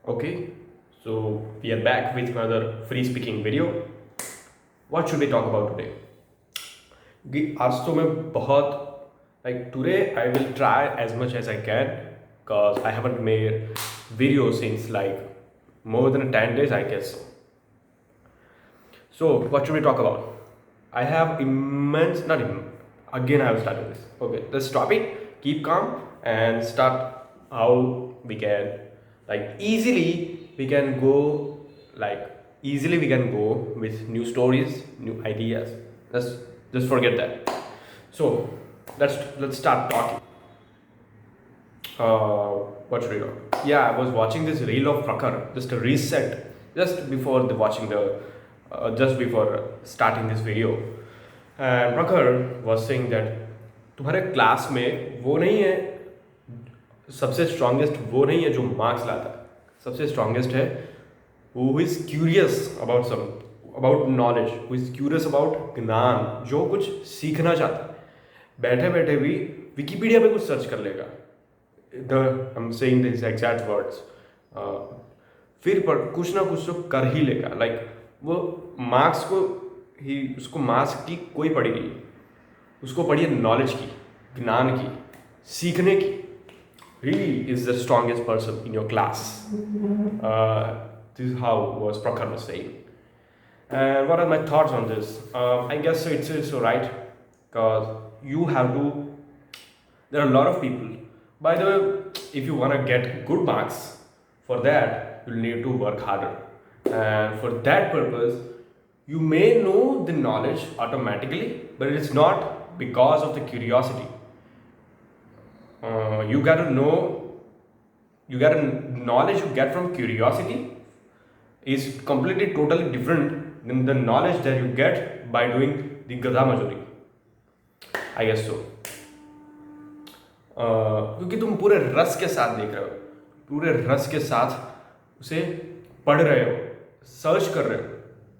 Okay, so we are back with another free speaking video. What should we talk about today? आज तो मैं बहुत like today I will try as much as I can because I haven't made video since like more than 10 days I guess so. So what should we talk about? I have immense not immense again I have started this. Okay, this topic keep calm and start how we can like like easily we can go with new stories, new ideas. Just forget that. So let's start talking. What should we do? Yeah, I was watching this reel of Prakhar, just a reset, just before the watching the, just before starting this video. And Prakhar was saying that तुम्हारे class में वो नहीं है सबसे strongest वो नहीं है जो मार्क्स लाता है सबसे स्ट्रांगेस्ट है who is curious about some about knowledge who is curious about ज्ञान जो कुछ सीखना चाहता है बैठे बैठे भी विकीपीडिया पे कुछ सर्च कर लेगा the I am saying this exact words फिर पर कुछ ना कुछ तो कर ही लेगा लाइक वो मार्क्स को ही उसको मार्क्स की कोई पड़ी नहीं उसको पड़ी है नॉलेज की ज्ञान की सीखने की he is the strongest person in your class. This is how was Prakhar was saying. And what are my thoughts on this? I guess it's so right because you have to. There are a lot of people. By the way, if you want to get good marks, for that you'll need to work harder. And for that purpose, you may know the knowledge automatically, but it's not because of the curiosity. You got to know, you got to knowledge you get from curiosity is completely totally different than the knowledge that you get by doing the gadha majori. I guess so. क्योंकि तुम पूरे रस के साथ देख रहे हो पूरे रस के साथ उसे पढ़ रहे हो सर्च कर रहे हो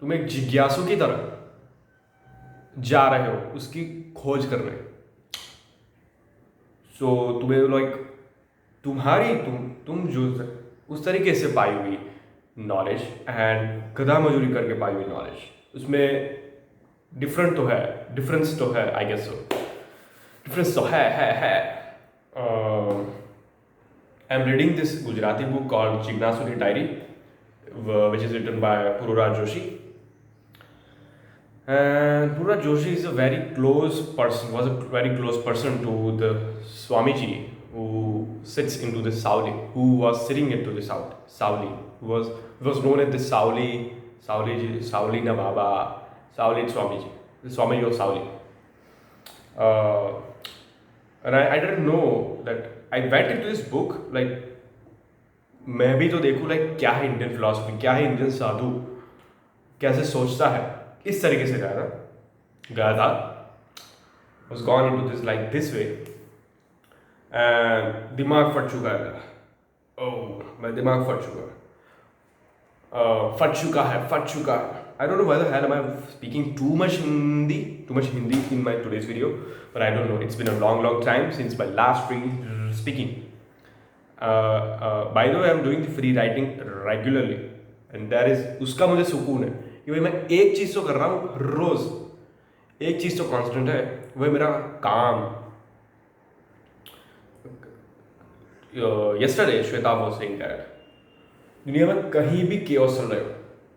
तुम एक जिज्ञासु की तरह जा रहे हो उसकी खोज करने सो तुम्हें लाइक तुम्हारी तुम जो उस तरीके से पाई हुई नॉलेज एंड गधा मजूरी करके पाई हुई नॉलेज उसमें डिफरेंस तो है आई गेस सो डिफरेंस तो है I am reading this Gujarati book called जिज्ञासुनी diary which is written by Pururaj Joshi. And Pururaj Joshi is a very close person, was a very close person to the Swamiji who sits into the Sauli, who was sitting into the Sauli, who was known as the Sauli na Baba, Sauli Swamiji, the Swamiji of Sauli. And I didn't know that I went into this book like मैं भी तो देखूँ like क्या है Indian philosophy क्या है Indian साधु कैसे सोचता है इस तरीके से गया था was gone into this like this way and दिमाग फट चुका है मेरा मैं दिमाग फट चुका है I don't know why the hell am I speaking too much Hindi in my today's video but I don't know it's been a long time since my last free speaking. By the way I'm doing the free writing regularly and that is उसका मुझे सुकून है कि भाई मैं एक चीज़ तो कर रहा हूँ रोज़ एक चीज़ तो कांस्टेंट है वह मेरा काम. yesterday Shweta was saying that दुनिया में कहीं भी chaos चल रहे हो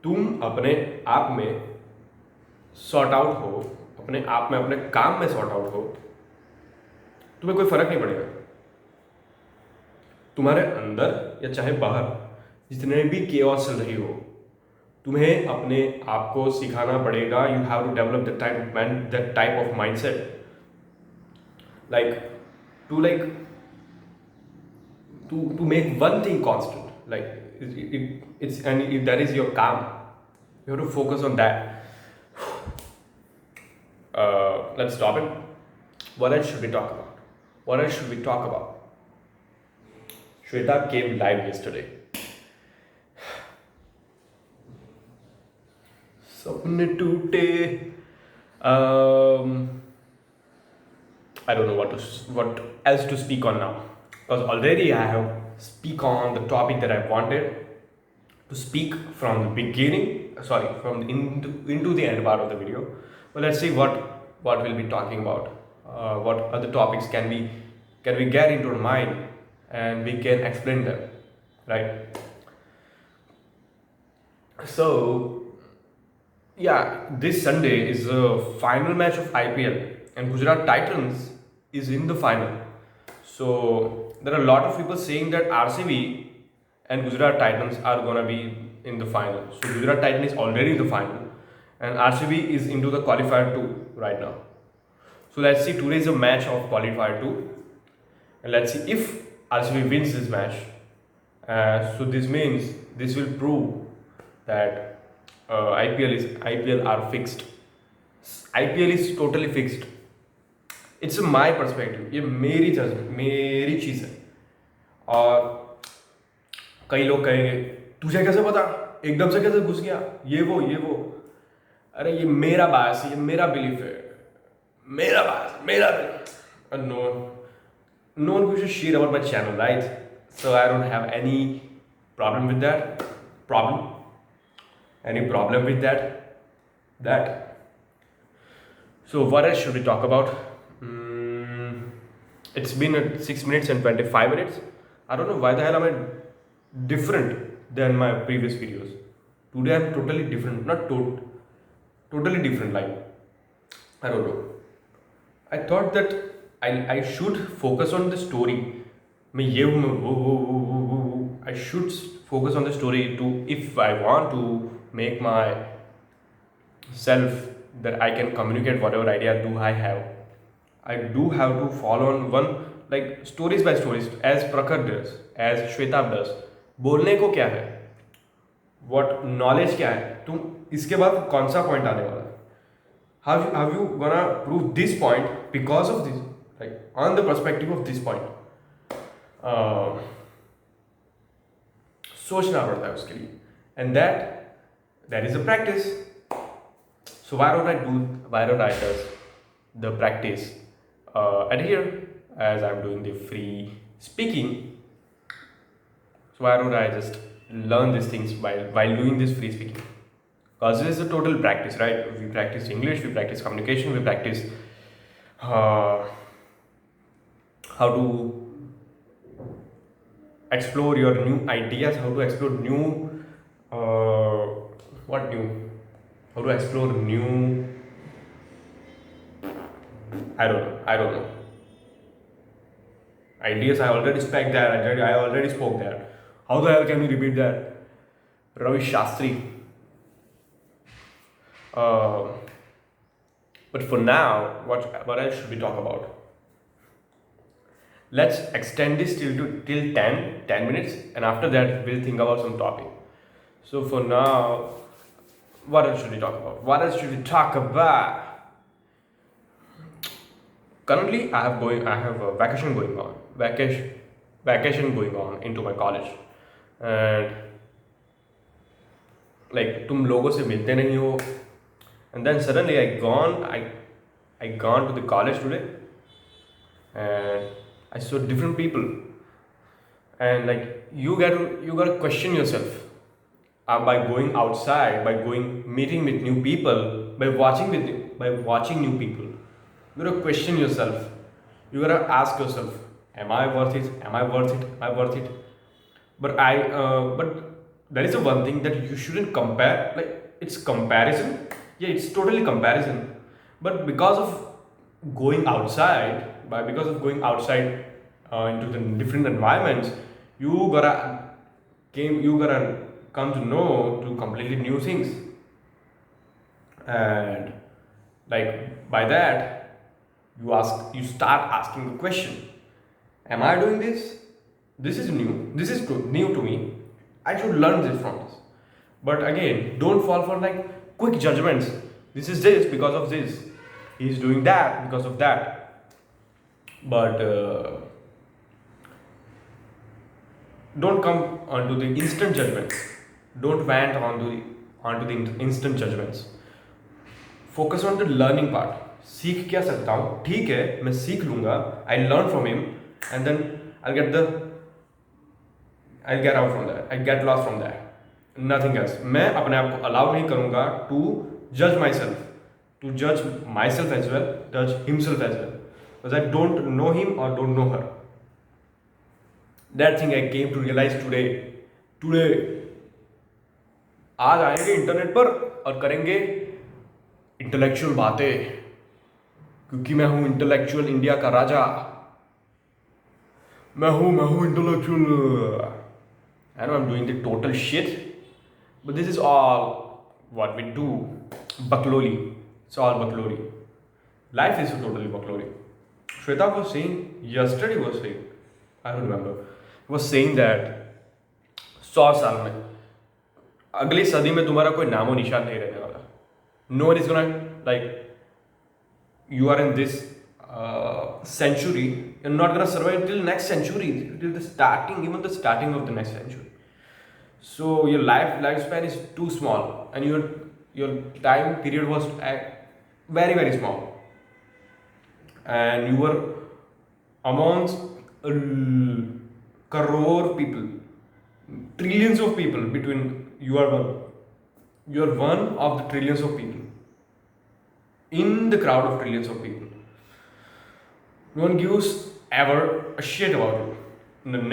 तुम अपने आप में सॉर्ट आउट हो अपने आप में अपने काम में सॉर्ट आउट हो तुम्हें कोई फर्क नहीं पड़ेगा तुम्हारे अंदर या चाहे बाहर जितने भी chaos चल रही हो तुम्हें अपने आप को सिखाना पड़ेगा you have to develop that type of mindset to make one thing constant like it's and if that is your काम you have to focus on that. Let's stop it. What else should we talk about? Shweta came live yesterday. सपने टूटे I don't know what else to speak on now because already I have speak on the topic that I wanted to speak from the beginning, sorry, from the into the end part of the video. But let's see what we'll be talking about. What other topics can we get into our mind, and we can explain them, right? So yeah, this Sunday is the final match of IPL, and Gujarat Titans is in the final. So there are a lot of people saying that RCB and Gujarat Titans are gonna be in the final. So Gujarat Titans is already in the final, and RCB is into the qualifier two right now. So let's see, today is a match of qualifier two, and let's see if RCB wins this match. So this means this will prove that IPL are fixed. IPL is totally fixed. It's my perspective, ये मेरी judgement, मेरी चीज़ है. और कई लोग कहेंगे तुझे कैसे पता, एकदम से कैसे घुस गया, ये वो. अरे ये मेरा बायस है, ये मेरा बिलीफ है, मेरा बायस, मेरा belief. No one gives a shit about my channel, right? So I don't have any problem with that. Any problem with that. So what else should we talk about? It's been 6 minutes and 25 minutes. I don't know why the hell am I different than my previous videos. Today I'm totally different. Not totally different, like, I don't know. I thought that I should focus on the story. I should focus on the story to, if I want to make my self that I can communicate whatever idea do I have. I do have to follow on one, like stories by stories, as Prakhar does, as Shwetab does. बोलने को क्या है, what knowledge क्या है, तुम इसके बाद कौन सा point आने वाला है, how you gonna prove this point because of this, like on the perspective of this point. सोचना पड़ता है उसके लिए, and that is a practice. So why don't I do the practice at here, as I'm doing the free speaking. So why don't I just learn these things while doing this free speaking? Because this is a total practice, right? We practice English, we practice communication, we practice how to explore your new ideas, how to explore new how to explore new, I don't know. Ideas, I already spoke that. How the hell can we repeat that? Ravi Shastri. But for now, what else should we talk about? Let's extend this till 10 minutes, and after that we'll think about some topic. So for now, what else should we talk about? Currently, I have a vacation going on into my college, and like तुम लोगों से मिलते नहीं हो, and then suddenly I gone to the college today, and I saw different people, and like you gotta question yourself by going outside, by meeting with new people, by watching new people. You gotta question yourself. You gotta ask yourself, am I worth it? But there is a one thing that you shouldn't compare. Like, it's comparison. Yeah, it's totally comparison. But because of going outside, into the different environments, you gotta come to know to completely new things. And like by that, you start asking the question, am I doing this? This is new to me. I should learn this from this. But again, don't fall for like quick judgments. This is this because of this. He's doing that because of that. But don't come onto the instant judgments. Don't vent onto the instant judgments. Focus on the learning part. सीख क्या सकता हूँ, ठीक है, मैं सीख लूँगा. I learn from him, and then I'll get lost from that. Nothing else. मैं अपने आप को अलाउ नहीं करूँगा टू जज माई सेल्फ, टू जज माई सेल्फ एज वेल, जज himself as well, because I don't know him और don't know her. That thing I came to realise today. Today आज आएंगे इंटरनेट पर और करेंगे इंटेलेक्चुअल बातें, क्योंकि मैं हूं इंटेलेक्चुअल इंडिया का राजा. मैं हूं intellectual. I know I'm doing the total shit, but this is all what we do. Bakloli. It's all bakloli. Life is totally bakloli. Shweta was saying, yesterday was saying, I don't remember, was saying that 100 साल में, अगली सदी में तुम्हारा कोई नामो निशान नहीं रहने वाला. No one is gonna, like, you are in this century, you're not gonna survive till next century, till the starting, even the starting of the next century. So your lifespan is too small, and your time period was very very small, and you were amongst crore people, trillions of people. Between you are one of the trillions of people in the crowd of trillions of people. No one gives ever a shit about you.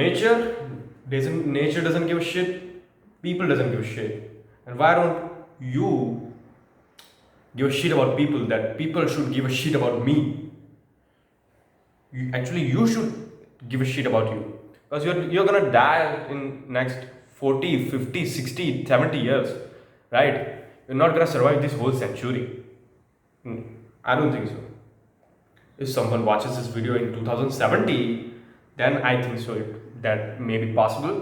Nature doesn't give a shit. People doesn't give a shit. And why don't you give a shit about people, that people should give a shit about me? You should give a shit about you, because you're gonna die in next 40, 50, 60, 70 years, right? You're not gonna survive this whole century. I don't think so. If someone watches this video in 2070, then I think so that may be possible.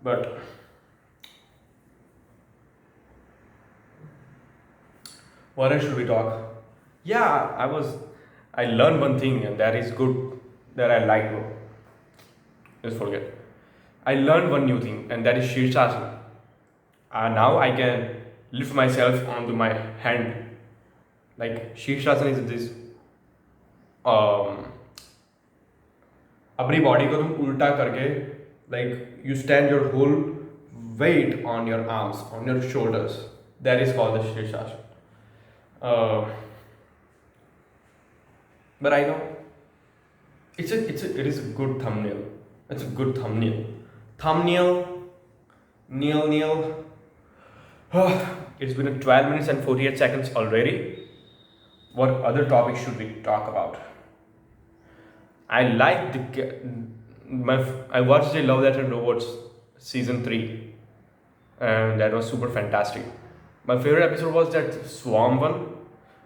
But what else should we talk? Yeah, I learned one thing, and that is good, that I like. Just forget. I learned one new thing, and that is Shirshasana. Now I can lift myself onto my hand. Like, Shirshasana is this, अपनी body को तुम उल्टा करके, like you stand your whole weight on your arms, on your shoulders. That is called the Shirshasana. But I know it is a good thumbnail. It's a good thumbnail. Neil. It's been 12 minutes and 48 seconds already. What other topic should we talk about? I like I watched the Love, Death and Robots season 3, and that was super fantastic. My favorite episode was that Swarm one,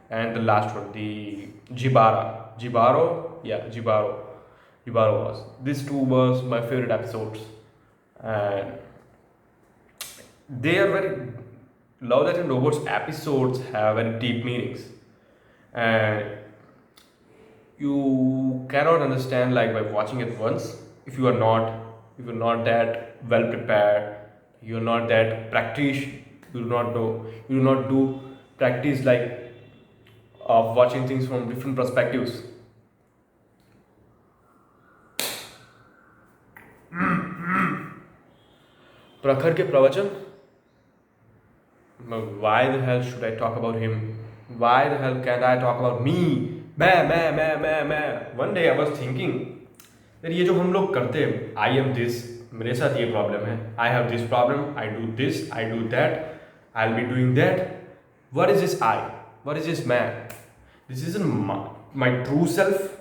and the last one, the Jibaro was. These two was my favorite episodes, and they are very, Love, Death and Robots episodes have very deep meanings, and you cannot understand, like, by watching it once. If you're not that well prepared, you're not that practice, you do not do practice, like, of watching things from different perspectives. प्रखर के प्रवचन. Why the hell should I talk about him? Why the hell can't I talk about me? मैं. One day I was thinking that ये जो हम लोग करते हैं, I am this, मेरे साथ ये प्रॉब्लम है, I have this problem, I do this, I do that, I'll be doing that. What is this I? What is this man? This isn't my true self.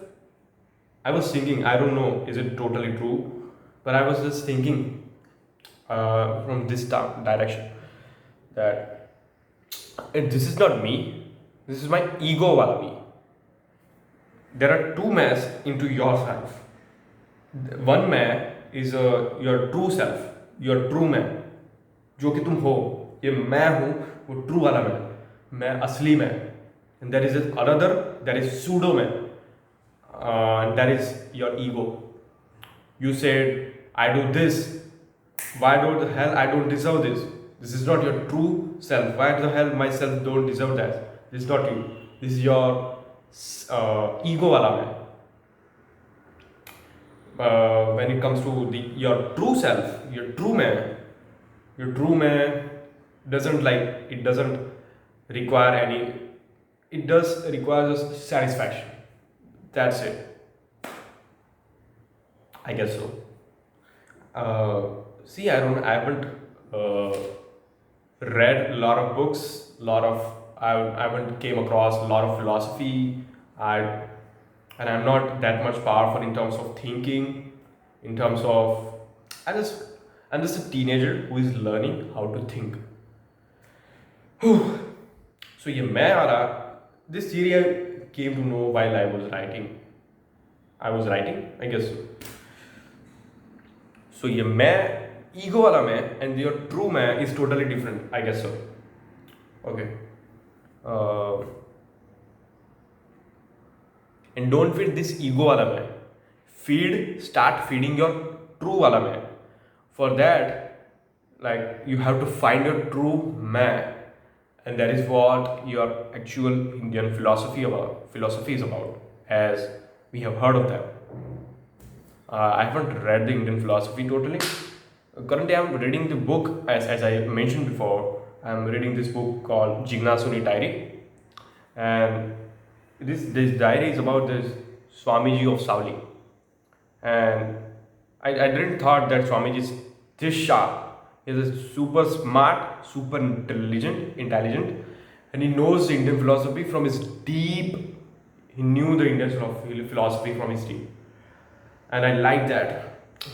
I was thinking, I don't know, is it totally true? But I was just thinking from this direction, that this is not me, this is my ego wala me. There are two ma's into yourself. One man is your true self, your true man, जो कि तुम हो. ये मैं हूँ, वो true वाला मैं असली मैं. And there is another, that is pseudo man, and that is your ego. You said, I do this, why the hell I don't deserve this? This is not your true self. Why the hell myself don't deserve that? This is not you. This is your ego wala man. When it comes to your true self, your true man, Your true man doesn't like it doesn't require any. It does require just satisfaction. That's it. I guess so. See, I haven't uh, read a lot of books, I haven't came across a lot of philosophy. I and I'm not that much powerful in terms of thinking, in terms of I just I'm just a teenager who is learning how to think. So ये मैं वाला this theory I came to know while I was writing. I was writing, I guess so. So ये मैं ego वाला मैं and your true मैं is totally different, I guess so. Okay. Uh, and don't feed this ego वाला मैं. Start feeding your true वाला मैं. For that, like you have to find your true मैं, and that is what your actual Indian philosophy is about, as we have heard of them. I haven't read the Indian philosophy totally. Currently, I'm reading the book, as I mentioned before. I'm reading this book called Jignasuni Diary, and this diary is about this Swamiji of Savli. And I didn't thought that Swamiji is this sharp. He's a super smart, super intelligent, and he knows the Indian philosophy from his deep. He knew the Indian philosophy from his deep, and I like that.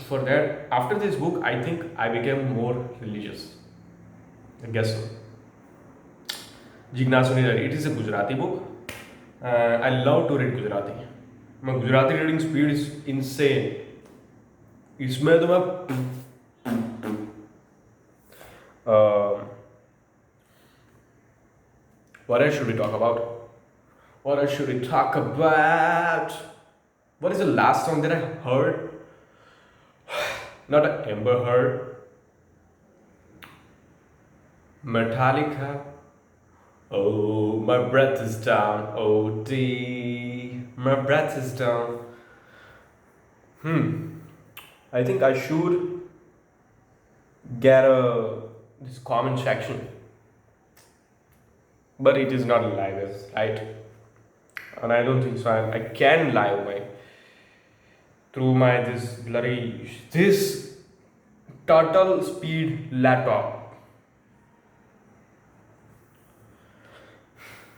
For that, after this book, I think I became more religious. I guess so. Jignasuni Diary. It is a Gujarati book. I love to read Gujarati. My Gujarati reading speed is insane. इसमें तो मैं what else should we talk about? What else should we talk about? What is the last song that I heard? Not a Amber Heard. Metallica. Oh, my breath is down. Oh, D. My breath is down. I think I should get this comment section, but it is not live, right? And I don't think so. I can live through my this turtle speed laptop.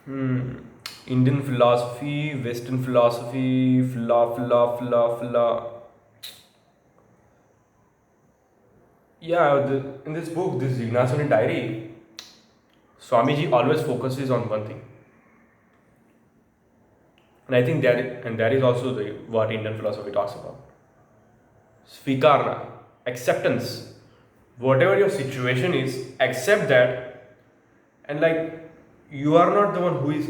Indian philosophy, Western philosophy, Yeah, in this book, this Jignasuni Diary, Swamiji always focuses on one thing, and I think that is also what Indian philosophy talks about. Svikarna, acceptance. Whatever your situation is, accept that, and like you are not the one who is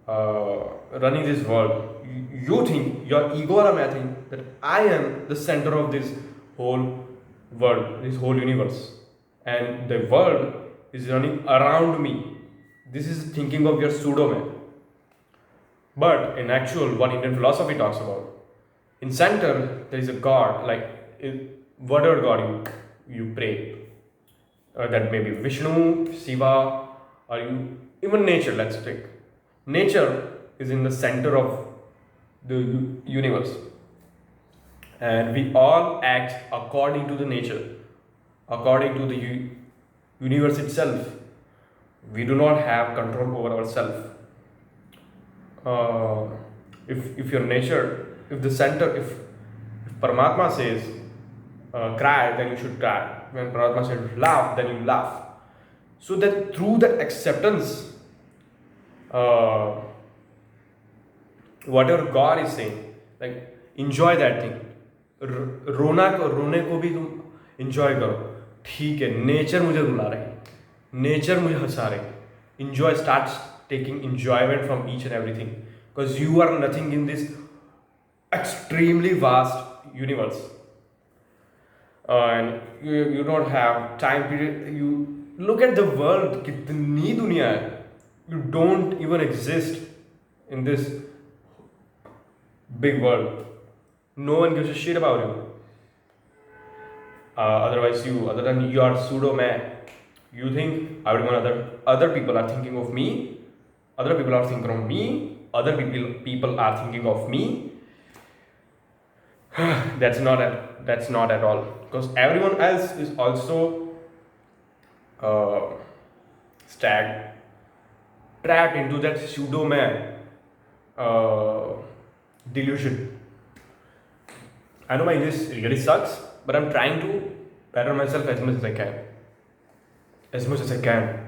running this world. You think your ego or I think that I am the center of this whole world, this whole universe, and the world is running around me. This is thinking of your pseudo man. But in actual, what Indian philosophy talks about, in center there is a god, whatever god you pray, that may be Vishnu, Shiva, or you even nature. Let's take nature is in the center of the universe, and we all act according to the nature, according to the universe itself. We do not have control over ourselves. If your nature, if the center, if Paramatma says cry, then you should cry. When Paramatma says laugh, then you laugh. So that through the acceptance, whatever God is saying, like enjoy that thing. रोने को भी तुम enjoy करो. ठीक है, nature मुझे रुला रही, nature मुझे हंसा रही. Enjoy, start taking enjoyment from each and everything, because you are nothing in this extremely vast universe, and you don't have time period. You look at the world, कितनी दुनिया है. You don't even exist in this big world. No one gives a shit about you. Other than your pseudo man, You think everyone other people are thinking of me, other people are thinking of me, other people are thinking of me. That's not at all, because everyone else is also uh, stag trapped into that pseudo man uh, delusion. I know my English really sucks, but I'm trying to better myself as much as I can. As much as I can.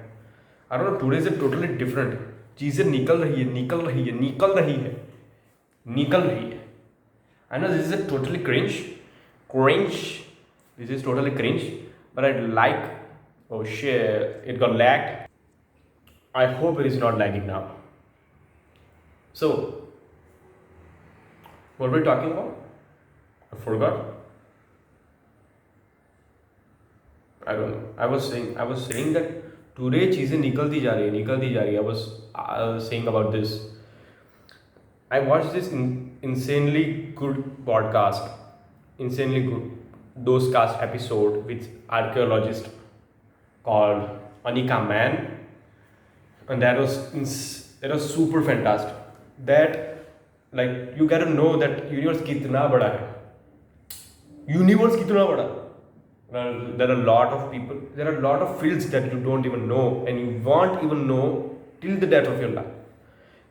I don't know, today is totally different. चीज़ें निकल रही है, निकल रही है, निकल रही है, निकल रही है. I know this is totally cringe. This is totally cringe, but I like. Oh shit! It got lagged. I hope it is not lagging now. So, what were we talking about? I forgot. I don't know. I was saying that today चीज़ें निकलती जा रही है. I was saying about this. I watched this insanely good podcast, insanely good Dostcast episode with archaeologist called Anika Man, and that was super fantastic. That, like, you gotta know that universe कितना बड़ा है. Universe कितना बड़ा. There are a lot of people. There are a lot of fields that you don't even know, and you won't even know till the death of your life.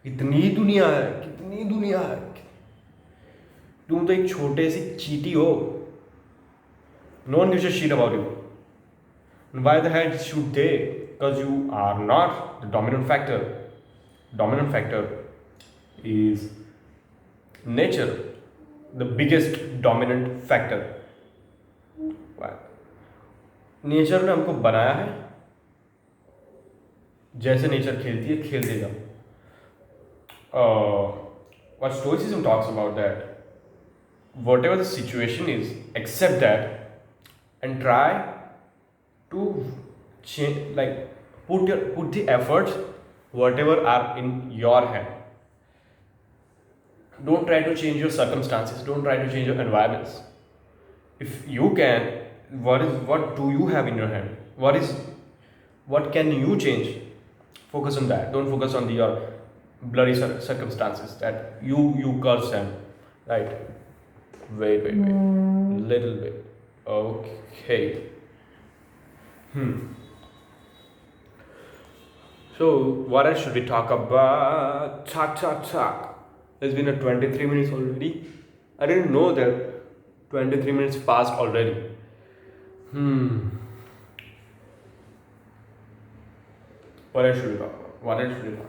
कितनी दुनिया है. तुम तो एक छोटे सी चींटी हो. No one gives a shit about you. And why the hell should they? Because you are not the dominant factor. Dominant factor is nature, the biggest dominant factor. Why? Nature ने हमको बनाया है, जैसे नेचर खेलती है खेल देगा. What Stoicism talks about that, whatever the situation is, accept that and try to change, like put the efforts whatever are in your hand. Don't try to change your circumstances, don't try to change your environments. If you can, what do you have in your hand? What can you change? Focus on that. Don't focus on your bloody circumstances that you curse them, right? Wait, little bit. Okay. So what else should we talk about? Talk. It's been 23 minutes already. I didn't know that 23 minutes passed already. What else should we talk about?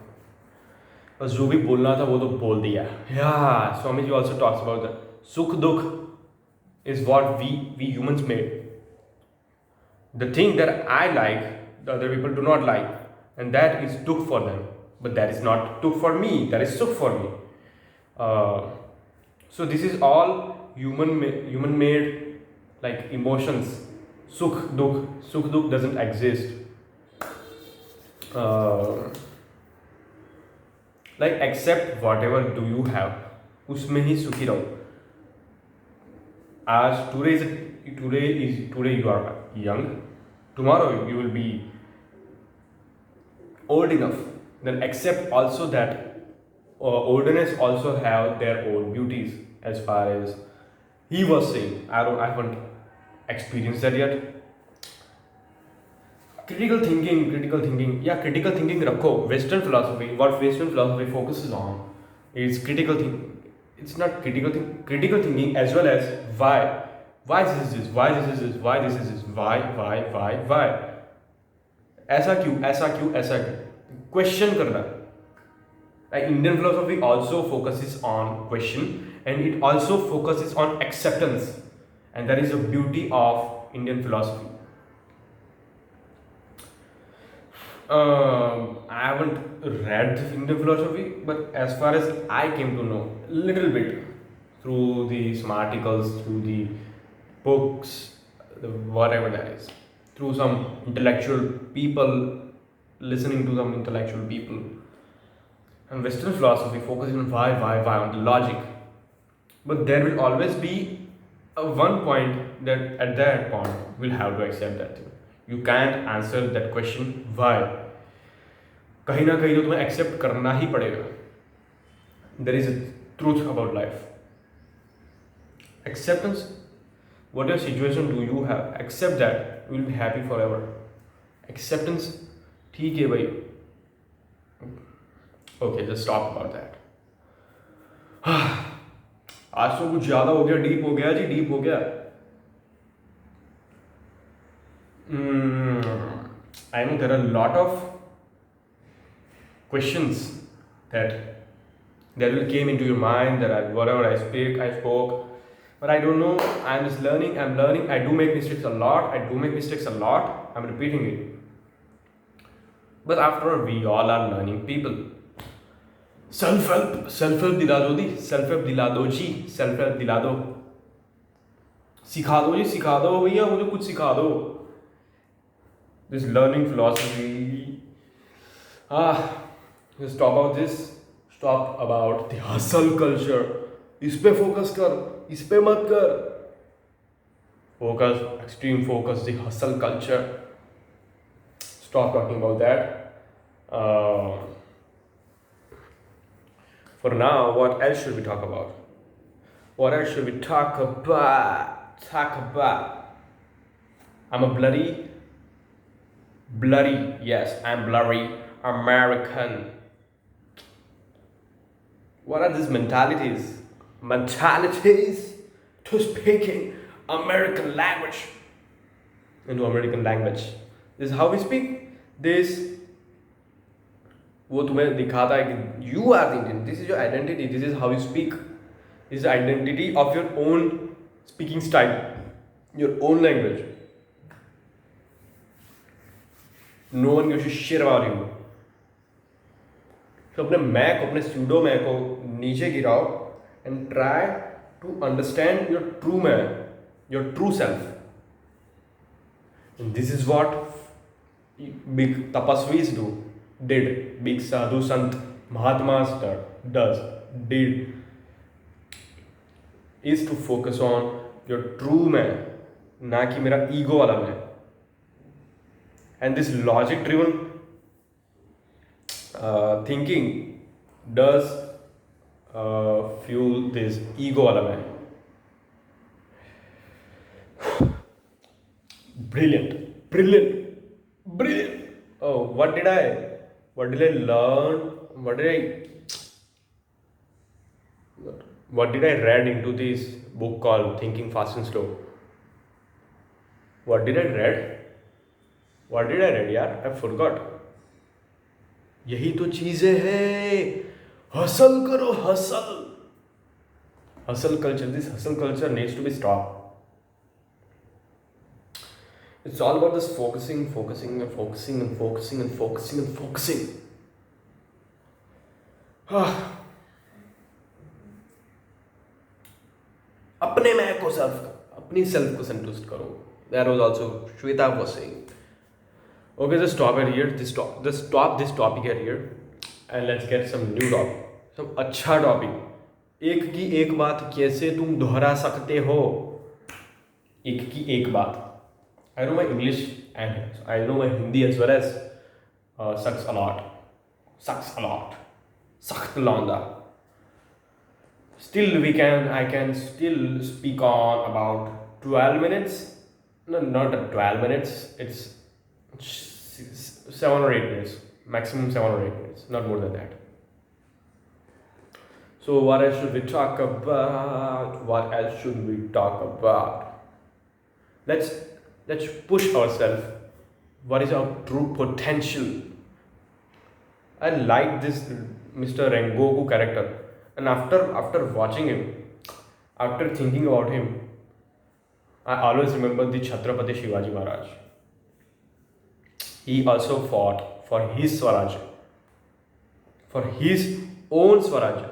बस जो भी बोलना था वो तो बोल दिया. Yeah, Swamiji also talks about that. Sukh dukh is what we humans made. The thing that I like, the other people do not like, and that is dukh for them. But that is not dukh for me. That is sukh for me. So this is all human made, like emotions. Sukh dukh doesn't exist. Like, accept whatever do you have, उसमें ही सुखी रहो. Today you are young, tomorrow you will be old enough. Then accept also that oldness also have their own beauties. As far as he was saying, I haven't experienced that yet. Critical thinking. Yeah, critical thinking रखो. Western philosophy, what Western philosophy focuses on is critical thinking. It's not critical thinking as well as why this is this, why ऐसा क्यों question करना. Like, Indian philosophy also focuses on question, and it also focuses on acceptance, and that is the beauty of Indian philosophy. I haven't read Indian philosophy, but as far as I came to know a little bit through these articles, through the books, whatever that is, through some intellectual people, listening to some intellectual people, and Western philosophy focuses on why, on the logic. But there will always be one point that at that point we'll have to accept that thing. You can't answer that question why. कहीं ना कहीं तो तुम्हें accept करना ही पड़ेगा. There is a truth about life. Acceptance. Whatever situation do you have, accept that you will be happy forever. Acceptance. ठीक है भाई. Okay, just stop about that. आज तो कुछ ज़्यादा हो गया, डीप हो गया जी, डीप हो गया. I know there are a lot of questions that will came into your mind, that whatever I spoke, but I don't know. I'm just learning. I'm learning. I do make mistakes a lot. I'm repeating it. But after all, we all are learning people. Self help दिला दो दी. Self help दिला दो जी. Self help दिला दो. सिखा दो जी, सिखा दो भैया, मुझे कुछ सिखा दो. This learning philosophy. Just stop about this. Stop about the hustle culture. इस पे फोकस कर, इस पे मत कर. Focus, extreme focus, the hustle culture. Stop talking about that. For now, what else should we talk about? What else should we talk about? I'm a bloody, yes, I'm blurry American. What are these mentalities? To speaking American language into American language. This is how we speak. This वो तुम्हें दिखाता है कि you are the Indian. This is your identity. This is how you speak. This is the identity of your own speaking style, your own language. No one gives a shit about you. तो अपने मैं को, अपने pseudo मैं को नीचे गिराओ and try to understand your true man, your true self. And this is what big tapasvis did, big sadhu sant mahatmas did, is to focus on your true man, ना कि मेरा ego वाला मैं. And this logic driven thinking does fuel this ego वाला मैं. Brilliant. Oh, what did I learn? What did I read into this book called Thinking Fast and Slow? What did I read यार? I forgot. यही तो चीजें हैं. Hustle करो, hustle culture. This hustle culture needs to be stopped. It's all about this focusing. अपने मैं को अपनी सेल्फ को संतुष्ट करो. That was also Shweta was saying. Okay, just stop it here. Just stop this topic here, and let's get some new topic. Some अच्छा topic. एक की एक बात कैसे तुम दोहरा सकते हो? एक की एक बात. I know my English and I know my Hindi as well as sucks a lot. Sakht launda. Still I can still speak on about 12 minutes. No, not 12 minutes. It's 7 or 8 minutes. Maximum 7 or 8 minutes. Not more than that. So what else should we talk about? Let's push ourselves. What is our true potential? I like this Mr. Rengoku character, and after watching him, after thinking about him, I always remember the Chhatrapati Shivaji Maharaj. He also fought for his Swaraj, for his own Swaraj,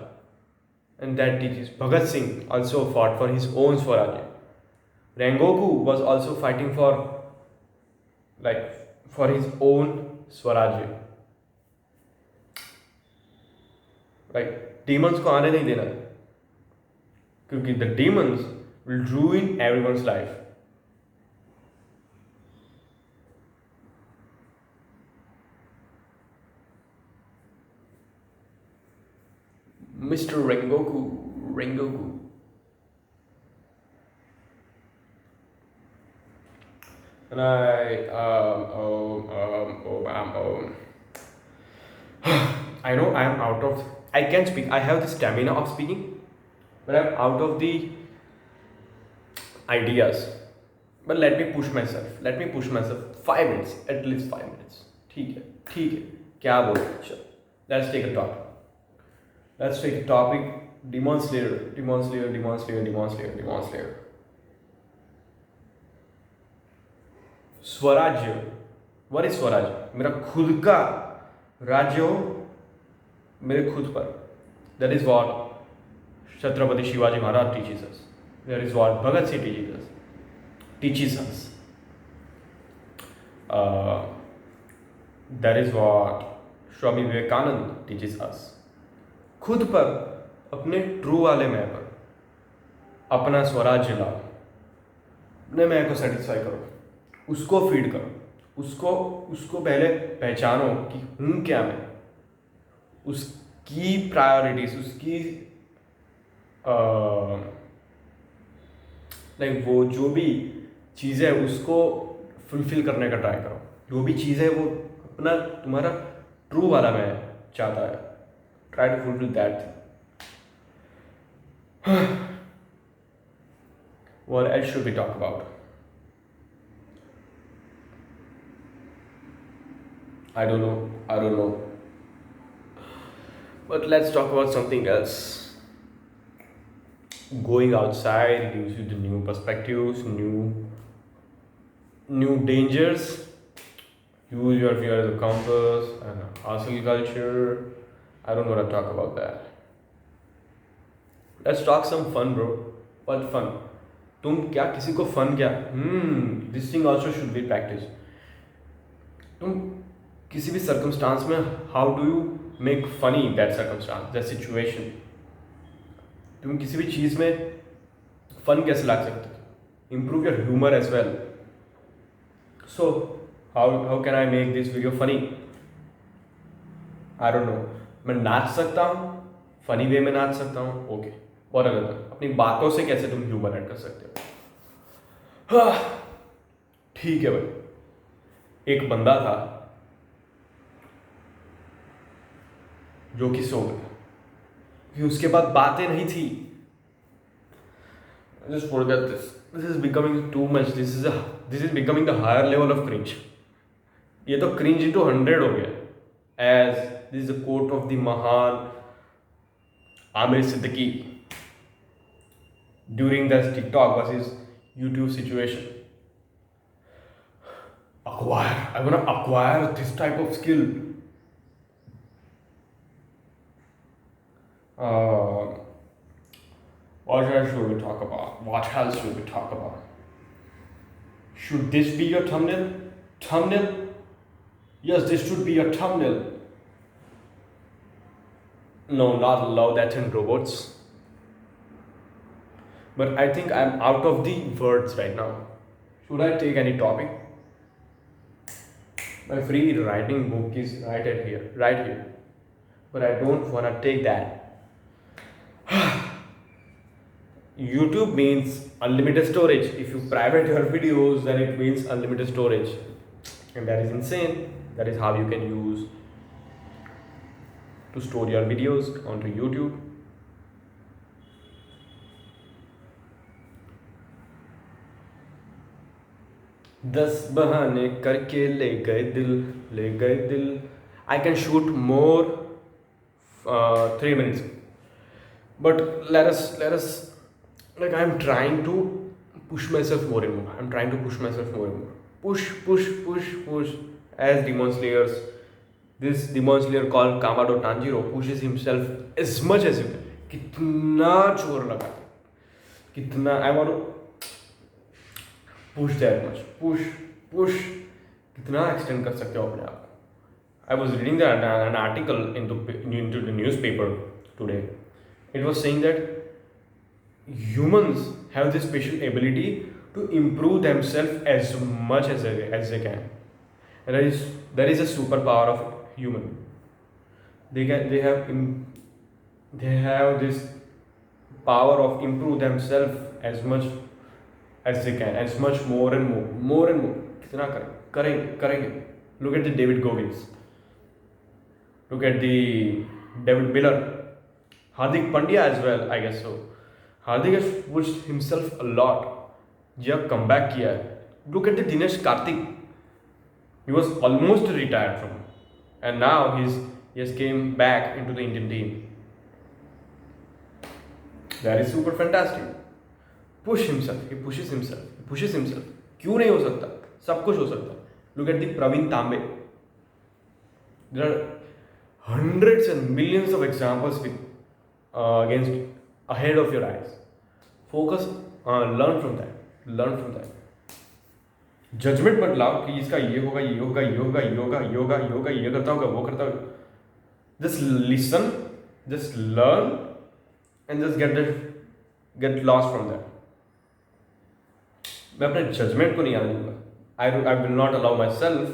and that teaches. Bhagat Singh also fought for his own Swaraj. Rengoku was also fighting for his own Swaraj. Demons को आने नहीं देना, क्योंकि the demons will ruin everyone's life. Mr. Rengoku. Rengoku. And I know I am out of. I can speak. I have the stamina of speaking, but I'm out of the ideas. But let me push myself. Let me push myself. 5 minutes, at least 5 minutes. ठीक है, ठीक है. क्या बोल? चल. Let's take a topic. Let's take a topic. Demon Slayer. Demon Slayer. Demon Slayer. Demon Slayer. Demon Slayer. स्वराज्य. What is स्वराज्य? मेरा खुद का राज्य हो मेरे खुद पर. That is what Chhatrapati Shivaji Maharaj teaches us. That is what Bhagat Singh teaches us. That is what Swami Vivekananda teaches us. खुद पर अपने ट्रू वाले मैं पर अपना स्वराज्य लाओ. अपने मैं को सेटिस्फाई करो, उसको फीड करो, उसको पहले पहचानो कि हूँ क्या मैं, उसकी प्रायोरिटीज, उसकी लाइक वो जो भी चीज़ है उसको फुलफिल करने का ट्राई करो. जो भी चीज़ है वो अपना तुम्हारा ट्रू वाला मैं चाहता है. Try to fulfil that thing. What else should we talk about? I don't know. But let's talk about something else. Going outside gives you the new perspectives, new dangers. Use your fear as a compass and hustle culture. I don't want to talk about that. Let's talk some fun, bro. What fun? तुम क्या किसी को fun क्या? This thing also should be practiced. तुम किसी भी circumstance में how do you make funny that circumstance, that situation? तुम किसी भी चीज़ में फन कैसे ला सकते हो? Improve your humor as well. So how can I make this video funny? I don't know. मैं नाच सकता हूँ, फनी वे में नाच सकता हूँ, ओके. और अगर अपनी बातों से कैसे तुम ह्यूमर ऐड कर सकते हो? ठीक है भाई. एक बंदा था जो कि सो गया कि उसके पास बातें नहीं थी. Just forget this. This is becoming too much. This is becoming the higher level of cringe. ये तो cringe into 100 हो गया. As this is a quote of the महान Aamir Siddiqui during that TikTok versus YouTube situation. I want to acquire this type of skill. What else should we talk about? Should this be your thumbnail? Yes, this should be your thumbnail. No, not Love, Death and Robots. But I think I'm out of the words right now. Should I take any topic? My free writing book is right here. But I don't want to take that. YouTube means unlimited storage. If you private your videos, then it means unlimited storage. And that is insane. That is how you can use to store your videos onto YouTube. दस बहाने करके ले गए दिल. I can shoot more 3 minutes, but let us like I'm trying to push myself more and more. Push. As Demon Slayers, this Demon Slayer called Kamado Tanjiro pushes himself as much as you can. कितना जोर लगा, कितना I want to push that much. Push. कितना extend कर सकते हो अपने आप. I was reading an article into the newspaper today. It was saying that humans have this special ability to improve themselves as much as they can. And that is a superpower of human. They have they have this power of improve themselves as much as they can, as much more and more. कितना करेंगे. Look at the David Goggins. Look at the David Miller. Hardik Pandya as well, I guess so. Hardik has pushed himself a lot. जब comeback किया है. Look at the Dinesh Karthik. He was almost retired from, and now he has came back into the Indian team. That is super fantastic. Push himself. He pushes himself. He pushes himself. क्यों नहीं हो सकता? सब कुछ हो सकता. Look at the Praveen Tambe. There are hundreds and millions of examples with against ahead of your eyes. Focus, learn from that. Learn from that. Judgement मत लाओ कि इसका ये होगा ये होगा ये होगा ये होगा ये होगा ये होगा ये करता होगा वो करता होगा. Just listen, just learn, and just get lost from that. मैं अपने जजमेंट को नहीं आने दूंगा. I will not allow myself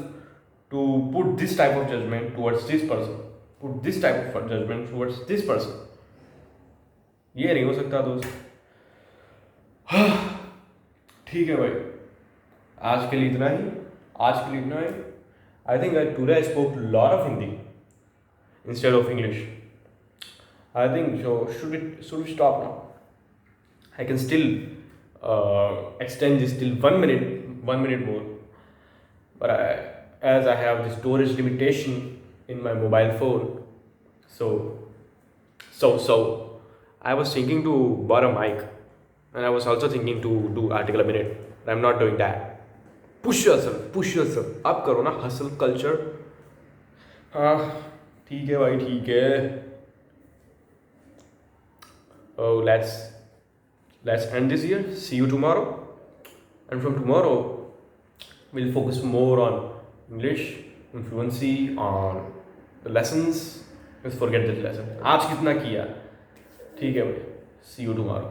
to put this type of judgment towards this person. Put this type of judgment towards this person. ये नहीं हो सकता दोस्त. ठीक है भाई, आज के लिए इतना ही. I think today I spoke a lot of Hindi instead of English. I think so. Should we stop now? I can still extend this till 1 minute more. But as I have the storage limitation in my mobile phone, so I was thinking to borrow a mic, and I was also thinking to do article a minute. But I'm not doing that. Push yourself. आप करो ना hustle culture. हाँ ठीक है भाई, ठीक है. Oh, let's end this here. See you tomorrow. And from tomorrow, we'll focus more on English, fluency, on the lessons. Just forget the lesson. आज कितना किया? ठीक है भाई. See you tomorrow.